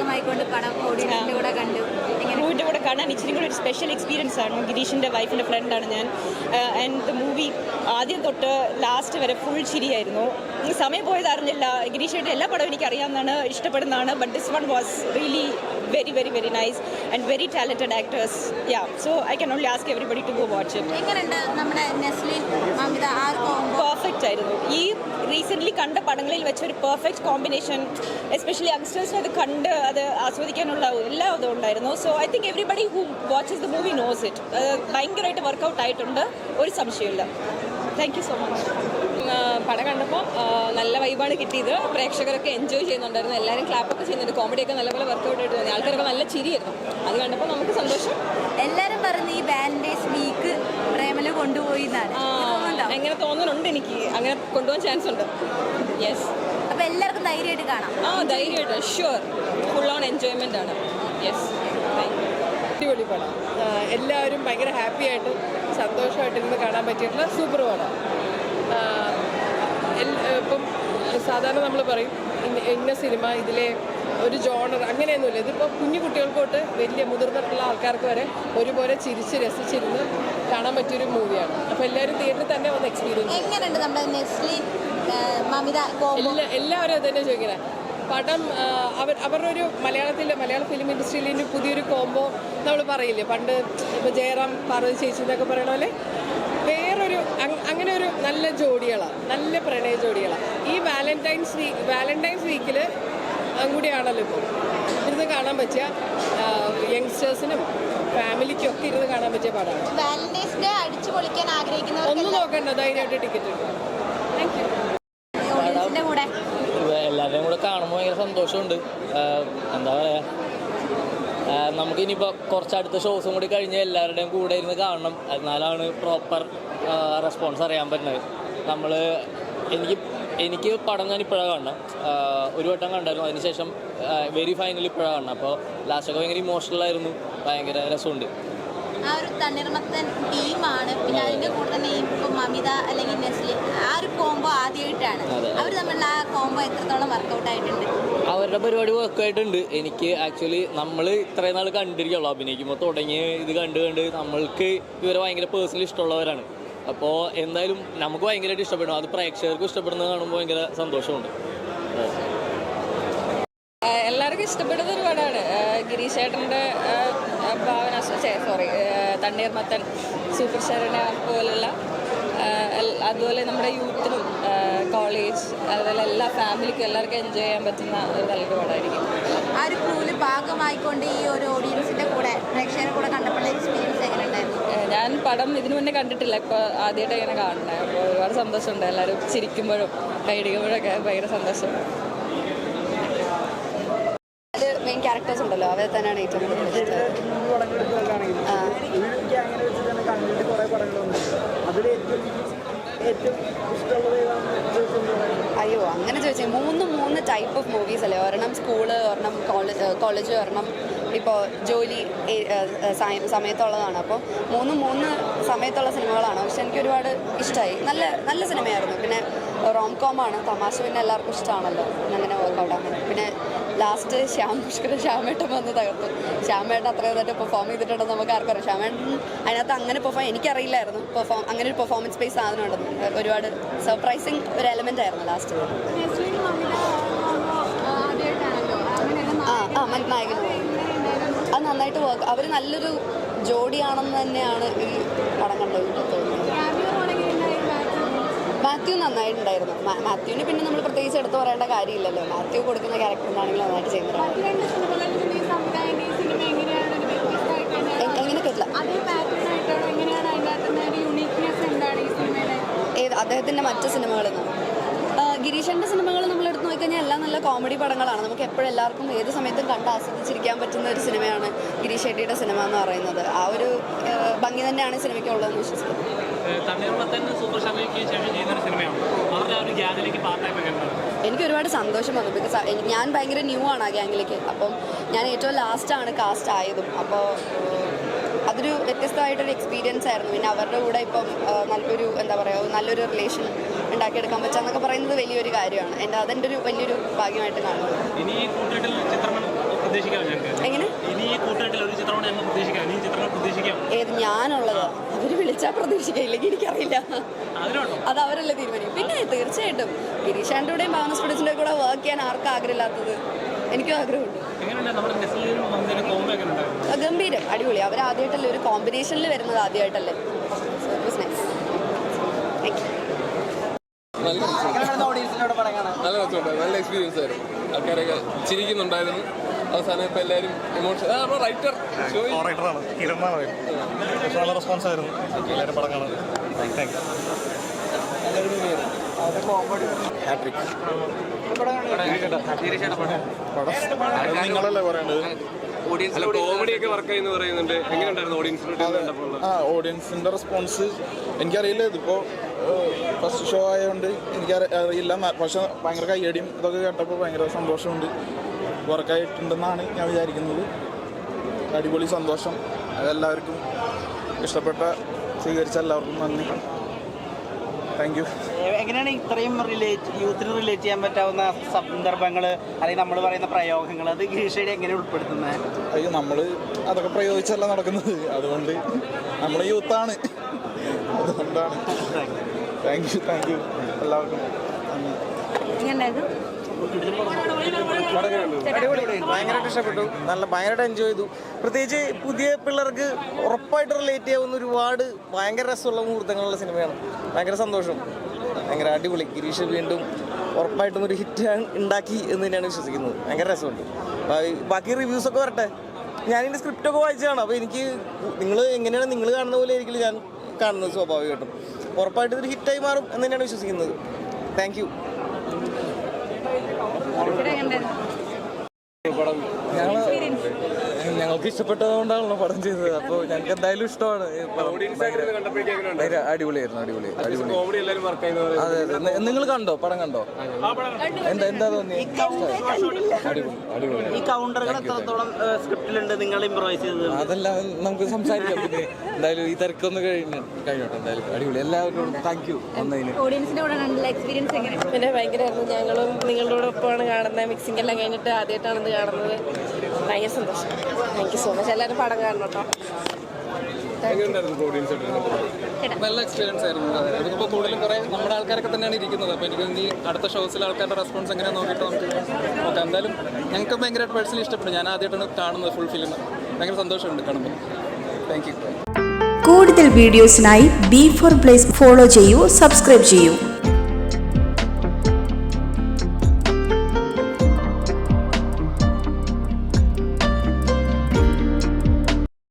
ഭാഗമായിക്കൊണ്ട് പടം ഓഡിയൻസിൻ്റെ കൂടെ കണ്ടു. മൂവിൻ്റെ കൂടെ കാണാൻ ഇച്ചിരി കൂടി ഒരു സ്പെഷ്യൽ എക്സ്പീരിയൻസ് ആണ്. ഗിരീഷിൻ്റെ വൈഫിൻ്റെ ഫ്രണ്ടാണ് ഞാൻ. ആൻഡ് ദ മൂവി ആദ്യം തൊട്ട് ലാസ്റ്റ് വരെ ഫുൾ ചിരിയായിരുന്നു. സമയം പോയത് അറിഞ്ഞില്ല. ഗിരീഷിൻ്റെ എല്ലാ പടവും എനിക്ക് അറിയാവുന്നതാണ്, ഇഷ്ടപ്പെടുന്നതാണ്. But this one was really very very very nice and very talented actors. Yeah, so I can only ask everybody to go watch it. എങ്ങനെയുണ്ട് നമ്മുടെ നെസ്ലിൻ മമിത ആ കോംബോ? പെർഫെക്റ്റ് ആയിരുന്നു. ഈ റീസെൻ്റ്ലി കണ്ട പടങ്ങളിൽ വെച്ചൊരു പെർഫെക്റ്റ് കോമ്പിനേഷൻ. എസ്പെഷ്യലി യങ്സ്റ്റേഴ്സിന് അത് കണ്ട് അത് ആസ്വദിക്കാനുള്ള എല്ലാ ഇതും ഉണ്ടായിരുന്നു. So I think everybody who watches the movie knows it. ഭയങ്കരമായിട്ട് വർക്കൗട്ട് ആയിട്ടുണ്ട്, ഒരു സംശയമില്ല. Thank you so much. പടം കണ്ടപ്പോൾ നല്ല വൈബാണ് കിട്ടിയത്. പ്രേക്ഷകരൊക്കെ എൻജോയ് ചെയ്യുന്നുണ്ടായിരുന്നു. എല്ലാവരും ക്ലാപ്പൊക്കെ ചെയ്യുന്നുണ്ട്. കോമഡിയൊക്കെ നല്ലപോലെ വർക്കൗട്ട് ആയിട്ട് തോന്നി. ആൾക്കാരൊക്കെ നല്ല ചിരിയായിരുന്നു. അത് കണ്ടപ്പോൾ നമുക്ക് സന്തോഷം. എല്ലാവരും പറഞ്ഞു ഈ വാലന്റൈൻസ് വീക്ക് പ്രേമല് കൊണ്ടുപോയി എന്നാണ്. എങ്ങനെ തോന്നുന്നുണ്ട് എനിക്ക്. അങ്ങനെ കൊണ്ടുപോകാൻ ചാൻസ് ഉണ്ട്. യെസ്. അപ്പോൾ എല്ലാവർക്കും ധൈര്യമായിട്ട് കാണാം. ധൈര്യമായിട്ട് ഷുവർ. ഫുൾ ഓൺ എൻജോയ്മെൻ്റ് ആണ്. യെസ്. അടിപൊളി പടം. എല്ലാവരും ഭയങ്കര ഹാപ്പി ആയിട്ട് സന്തോഷമായിട്ടിരുന്ന് കാണാൻ പറ്റിയിട്ടുള്ള സൂപ്പർ പടം. ഇപ്പം സാധാരണ നമ്മൾ പറയും ഇന്ന സിനിമ ഇതിലെ ഒരു ജോണർ അങ്ങനെയൊന്നുമില്ല. ഇതിപ്പോൾ കുഞ്ഞു കുട്ടികൾക്ക് തൊട്ട് വലിയ മുതിർന്നിട്ടുള്ള ആൾക്കാർക്ക് വരെ ഒരുപോലെ ചിരിച്ച് രസിച്ചിരുന്ന് കാണാൻ പറ്റിയൊരു മൂവിയാണ്. അപ്പോൾ എല്ലാവരും തിയേറ്ററിൽ തന്നെ വന്ന് എക്സ്പീരിയൻസ്. എങ്ങനെയുണ്ട് നമ്മുടെ നെസ്ലിൻ മമിത? എല്ലാവരും അത് തന്നെ ചോദിക്കണേ. പടം അവരുടെ ഒരു മലയാള ഫിലിം ഇൻഡസ്ട്രിയിൽ പുതിയൊരു കോംബോ നമ്മൾ പറയില്ലേ, പണ്ട് ഇപ്പോൾ ജയറാം പാർവതി ചേച്ചി എന്നൊക്കെ പറയണ പോലെ വേറൊരു അങ്ങനെ ഒരു നല്ല ജോഡികളാണ്, നല്ല പ്രണയ ജോഡികളാണ്. ഈ വാലന്റൈൻസ് വീക്കിൽ കൂടിയാണല്ലോ ഇപ്പോൾ ഇരുന്ന് കാണാൻ പറ്റിയ യങ്സ്റ്റേഴ്സിനും ഫാമിലിക്കും ഒക്കെ ഇരുന്ന് കാണാൻ പറ്റിയ പടമാണ്. വാലന്റൈൻസ് ഡേ അടിച്ചു പൊളിക്കാൻ ആഗ്രഹിക്കുന്നവർ ഒന്നും നോക്കണ്ട, ധൈര്യമായിട്ട് ടിക്കറ്റ് എടുക്കും. Thank you. എല്ലാവരുടെയും കൂടെ കാണുമ്പോൾ ഭയങ്കര സന്തോഷമുണ്ട്. എന്താ പറയുക, നമുക്കിനിയിപ്പോൾ കുറച്ചടുത്ത ഷോസും കൂടി കഴിഞ്ഞ് എല്ലാവരുടെയും കൂടെ ഇരുന്ന് കാണണം. എന്നാലാണ് പ്രോപ്പർ റെസ്പോൺസ് അറിയാൻ പറ്റുന്നത്. എനിക്ക് പടം ഞാൻ ഇപ്പോഴാണ് കാണണം. ഒരു വട്ടം കണ്ടായിരുന്നു, അതിനുശേഷം വെരി ഫൈനൽ ഇപ്പോഴാണ് കാണണം. അപ്പോൾ ലാസ്റ്റൊക്കെ ഭയങ്കര ഇമോഷണലായിരുന്നു, ഭയങ്കര രസമുണ്ട്. ആ ഒരു തണ്ണീർമത്തൻ ടീമാണ്. പിന്നെ അതിൻ്റെ കൂടെ തന്നെ ഇപ്പം മമിത അല്ലെങ്കിൽ നെസ്ലിൻ ആ ഒരു കോംബോ ആദ്യമായിട്ടാണ്. അവർ തമ്മിലുള്ള ആ കോംബോ എത്രത്തോളം വർക്കൗട്ട് ആയിട്ടുണ്ട്? അവരുടെ പരിപാടി വർക്കായിട്ടുണ്ട്. എനിക്ക് ആക്ച്വലി നമ്മൾ ഇത്രയും നാൾ കണ്ടിരിക്കുള്ളൂ, അഭിനയിക്കുമ്പോൾ തുടങ്ങിയ ഇത് കണ്ട് നമ്മൾക്ക് ഇവരെ ഭയങ്കര പേഴ്സണലി ഇഷ്ടമുള്ളവരാണ്. അപ്പോൾ എന്തായാലും നമുക്ക് ഭയങ്കരമായിട്ട് ഇഷ്ടപ്പെടും. അത് പ്രേക്ഷകർക്കും ഇഷ്ടപ്പെടുന്നത് കാണുമ്പോൾ ഭയങ്കര സന്തോഷമുണ്ട്. എല്ലാവർക്കും ഇഷ്ടപ്പെടുന്ന ഒരു പടമാണ്. ഗിരീഷ് ചേട്ടൻ്റെ ഭാവന തണ്ണീർമത്തൻ, സൂപ്പർ ശരണ പോലുള്ള, അതുപോലെ നമ്മുടെ യൂത്തിനും കോളേജ് അതുപോലെ എല്ലാ ഫാമിലിക്കും എല്ലാവർക്കും എൻജോയ് ചെയ്യാൻ പറ്റുന്ന ഒരു നല്ലൊരു പടമായിരിക്കും. ആ ഒരു ക്രൂവിൽ ഭാഗമായിക്കൊണ്ട് ഈ ഒരു ഓഡിയൻസിൻ്റെ കൂടെ പ്രേക്ഷകരെ കൂടെ കണ്ടപ്പോൾ എക്സ്പീരിയൻസ് എങ്ങനെ ഉണ്ടായിരുന്നു? ഞാൻ പടം ഇതിനു മുന്നേ കണ്ടിട്ടില്ല, ഇപ്പോൾ ആദ്യമായിട്ട് ഇങ്ങനെ കാണണേ. അപ്പോൾ ഒരുപാട് സന്തോഷമുണ്ട്. എല്ലാവരും ചിരിക്കുമ്പോഴും കൈയടിക്കുമ്പോഴൊക്കെ ഭയങ്കര സന്തോഷം. അത് മെയിൻ ക്യാരക്ടേഴ്സ് ഉണ്ടല്ലോ, അവരെ തന്നെയാണ് ഏറ്റവും കൂടുതൽ അയ്യോ അങ്ങനെ ചോദിച്ചാൽ മൂന്ന് ടൈപ്പ് ഓഫ് മൂവീസ് അല്ലേ. ഒരെണ്ണം സ്കൂള്, ഒരെണ്ണം കോളേജ്, ഒരെണ്ണം ഇപ്പോൾ ജോലി സമയത്തുള്ളതാണ്. അപ്പോൾ മൂന്ന് സമയത്തുള്ള സിനിമകളാണ്. പക്ഷെ എനിക്ക് ഒരുപാട് ഇഷ്ടമായി. നല്ല സിനിമയായിരുന്നു. പിന്നെ റോം കോമാണ്, തമാശ പിന്നെ എല്ലാവർക്കും ഇഷ്ടമാണല്ലോ, അങ്ങനെ വർക്കൗട്ട് അങ്ങനെ. പിന്നെ ലാസ്റ്റ് ശ്യാമേട്ടൻ വന്ന് തകർത്തു. ശ്യാമേട്ടൻ അത്രയും ഇതായിട്ട് പെർഫോം ചെയ്തിട്ടുണ്ടെന്ന് നമുക്ക് ആർക്കും അറിയാം. ശ്യാമേട്ടൻ അതിനകത്ത് അങ്ങനെ എനിക്കറിയില്ലായിരുന്നു അങ്ങനെ ഒരു പെർഫോമൻസ് ബേസ് സാധനം ഉണ്ടെന്ന്. ഒരുപാട് സർപ്രൈസിങ് ഒരു എലമെൻ്റ് ആയിരുന്നു ലാസ്റ്റ്. നായകനും അത് നന്നായിട്ട് വർക്ക്. അവർ നല്ലൊരു ജോഡിയാണെന്ന് തന്നെയാണ് ഈ പടം കണ്ടത് തോന്നുന്നത്. മാത്യു നന്നായിട്ടുണ്ടായിരുന്നു. മാത്യുവിന് പിന്നെ നമ്മൾ പ്രത്യേകിച്ച് എടുത്തു പറയേണ്ട കാര്യമില്ലല്ലോ. മാത്യു കൊടുക്കുന്ന ക്യാരക്ടറിനാണെങ്കിൽ നന്നായിട്ട് ചെയ്യുന്നതാണ്. എങ്ങനെ കേട്ടില്ല? അദ്ദേഹത്തിൻ്റെ മറ്റ് സിനിമകളിൽ നിന്ന് ഗിരീഷൻ്റെ സിനിമകൾ നമ്മളെടുത്ത് നോക്കിക്കഴിഞ്ഞാൽ എല്ലാം നല്ല കോമഡി പടങ്ങളാണ്. നമുക്ക് എപ്പോഴും എല്ലാവർക്കും ഏത് സമയത്തും കണ്ട് ആസ്വദിച്ചിരിക്കാൻ പറ്റുന്ന ഒരു സിനിമയാണ് ഗിരീഷ് ഷെട്ടിയുടെ സിനിമ എന്ന് പറയുന്നത്. ആ ഒരു ഭംഗി തന്നെയാണ് സിനിമയ്ക്കുള്ളതെന്ന് വിശ്വസിക്കുന്നത്. എനിക്ക് ഒരുപാട് സന്തോഷം വന്നു. ബിക്കോസ് ഞാൻ ഭയങ്കര ന്യൂ ആണ് ആ ഗ്യാങ്ങിലേക്ക്. അപ്പം ഞാൻ ഏറ്റവും ലാസ്റ്റാണ് കാസ്റ്റ് ആയതും. അപ്പോൾ അതൊരു വ്യത്യസ്തമായിട്ടൊരു എക്സ്പീരിയൻസ് ആയിരുന്നു. പിന്നെ അവരുടെ കൂടെ ഇപ്പം നല്ലൊരു റിലേഷൻ ഉണ്ടാക്കിയെടുക്കാൻ പറ്റുക എന്നൊക്കെ പറയുന്നത് വലിയൊരു കാര്യമാണ്. അതെൻ്റെ ഒരു വലിയൊരു ഭാഗ്യമായിട്ട് കാണുന്നത്. വിളിക്കാനുള്ളത്. അവർ വിളിച്ചാൽ പ്രതീക്ഷിക്കില്ലെങ്കിൽ എനിക്കറിയില്ല, അത് അവരല്ലേ തീരുമാനിക്കും. പിന്നെ തീർച്ചയായിട്ടും ഗിരീഷാൻ്റെയും ഭാവന സ്റ്റുഡിയോസിൻ്റെ കൂടെ വർക്ക് ചെയ്യാൻ ആർക്കും ആഗ്രഹമില്ലാത്തത്? എനിക്കും ആഗ്രഹമുണ്ട്. ഗംഭീരം, അടിപൊളി. അവർ ആദ്യമായിട്ടല്ലേ ഒരു കോമ്പിനേഷനിൽ വരുന്നത്, ആദ്യമായിട്ടല്ലേ. നല്ല രസമുണ്ടായിരുന്നു, നല്ല എക്സ്പീരിയൻസ് ആയിരുന്നു. ആൾക്കാരൊക്കെ ചിരിക്കുന്നുണ്ടായിരുന്നു. അവസാനം ഇപ്പം എല്ലാവരും ഇമോഷൻ റൈറ്റർ നല്ല റെസ്പോൺസ് ആയിരുന്നു. എല്ലാവരും പടം കാണാൻ താങ്ക് യു. നിങ്ങളല്ലേ പറയേണ്ടത്. കോമഡിയൊക്കെ വർക്ക് ചെയ്യുന്ന പറയുന്നുണ്ട്. എങ്ങനെയുണ്ടായിരുന്നു ഓഡിയൻസിൻ്റെ റെസ്പോൺസ്? എനിക്കറിയില്ല, ഇതിപ്പോൾ ഫസ്റ്റ് ഷോ ആയതുകൊണ്ട് അറിയില്ല. പക്ഷെ ഭയങ്കര കയ്യടിയും ഇതൊക്കെ കേട്ടപ്പോൾ ഭയങ്കര സന്തോഷമുണ്ട്. വർക്കായിട്ടുണ്ടെന്നാണ് ഞാൻ വിചാരിക്കുന്നത്. അടിപൊളി സന്തോഷം. അതെല്ലാവർക്കും ഇഷ്ടപ്പെട്ട സ്വീകരിച്ച എല്ലാവർക്കും നന്ദി. Thank you. എങ്ങനെയാണ് ഇത്രയും യൂത്തിന് റിലേറ്റ് ചെയ്യാൻ പറ്റാവുന്ന സന്ദർഭങ്ങൾ അല്ലെങ്കിൽ നമ്മൾ പറയുന്ന പ്രയോഗങ്ങൾ അത് ഗിരീഷയുടെ എങ്ങനെ ഉൾപ്പെടുത്തുന്നത്? അയ്യോ, നമ്മൾ അതൊക്കെ പ്രയോഗിച്ചല്ല നടക്കുന്നത്. അതുകൊണ്ട് നമ്മൾ യൂത്താണ്, അതുകൊണ്ടാണ്. താങ്ക് യു എല്ലാവർക്കും. ഭയങ്കരമായിട്ട് ഇഷ്ടപ്പെട്ടു. ഭയങ്കരമായിട്ട് എൻജോയ് ചെയ്തു. പ്രത്യേകിച്ച് പുതിയ പിള്ളേർക്ക് ഉറപ്പായിട്ട് റിലേറ്റ് ചെയ്യാവുന്ന ഒരുപാട് ഭയങ്കര രസമുള്ള മുഹൂർത്തങ്ങളുള്ള സിനിമയാണ്. ഭയങ്കര സന്തോഷം, ഭയങ്കര അടിപൊളി. ഗിരീഷ് വീണ്ടും ഉറപ്പായിട്ടും ഒരു ഹിറ്റ് ഉണ്ടാക്കി എന്ന് തന്നെയാണ് വിശ്വസിക്കുന്നത്. ഭയങ്കര രസമുണ്ട്. ബാക്കി റിവ്യൂസൊക്കെ വരട്ടെ. ഞാനിതിൻ്റെ സ്ക്രിപ്റ്റൊക്കെ വായിച്ചതാണ്. അപ്പോൾ എനിക്ക് എങ്ങനെയാണ് നിങ്ങൾ കാണുന്ന പോലെ ആയിരിക്കില്ല ഞാൻ കാണുന്നത്. സ്വാഭാവികമായിട്ടും ഉറപ്പായിട്ടും ഇതൊരു ഹിറ്റായി മാറും എന്ന് തന്നെയാണ് വിശ്വസിക്കുന്നത്. Thank you. ഞങ്ങൾക്ക് ഇഷ്ടപ്പെട്ടതുകൊണ്ടാണല്ലോ പടം ചെയ്തത്. അപ്പോൾ ഞങ്ങൾക്ക് എന്തായാലും ഇഷ്ടമാണ്. അടിപൊളിയായിരുന്നു, അടിപൊളി. അതെ അതെ. നിങ്ങൾ കണ്ടോ? പടം കണ്ടോ? എന്താ തോന്നി? ഈ കൗണ്ടറുകൾ എത്രത്തോളം സ്ക്രിപ്റ്റിലുണ്ട് നിങ്ങൾ ഇംപ്രൂവൈസ് ചെയ്തത്? അതെല്ലാം നമുക്ക് സംസാരിക്കാം. പിന്നെ എന്തായാലും ഈ തിരക്കൊന്ന് കഴിഞ്ഞോട്ടെ. എന്തായാലും അടിപൊളി. എല്ലാവരോടും താങ്ക് യു. ഓഡിയൻസിന്റെ കൂടെ എക്സ്പീരിയൻസ് എങ്ങനെ? പിന്നെ ഭയങ്കരമായിരുന്നു. ഞങ്ങളും നിങ്ങളുടെ ഒപ്പമാണ് കാണുന്നത്. മിക്സിംഗ് എല്ലാം കഴിഞ്ഞിട്ട് ആദ്യമായിട്ടാണ് ഇത് കാണുന്നത്. ഭയങ്കര സന്തോഷം. Thank you so much. എല്ലാവരും പടം കാണണം കേട്ടോ. നല്ല എക്സ്പീരിയൻസ് ആയിരുന്നു. അതിപ്പോൾ കൂടുതലും കുറേ നമ്മുടെ ആൾക്കാരൊക്കെ തന്നെയാണ് ഇരിക്കുന്നത്. അപ്പോൾ എനിക്ക് ഇനി അടുത്ത ഷോസിൽ ആൾക്കാരുടെ റെസ്പോൺസ് എങ്ങനെ നോക്കിയിട്ട് നമുക്ക് നോക്കാം. എന്തായാലും ഞങ്ങൾക്ക് ഭയങ്കരമായിട്ട് പേഴ്സണലി ഇഷ്ടപ്പെട്ടു. ഞാൻ ആദ്യമായിട്ടാണ് കാണുന്നത് ഫുൾ ഫിലിം. ഭയങ്കര സന്തോഷമുണ്ട് കാണുമ്പോൾ. Thank you. കൂടുതൽ വീഡിയോസിനായി B4 Blaze ഫോളോ ചെയ്യൂ, സബ്സ്ക്രൈബ് ചെയ്യൂ.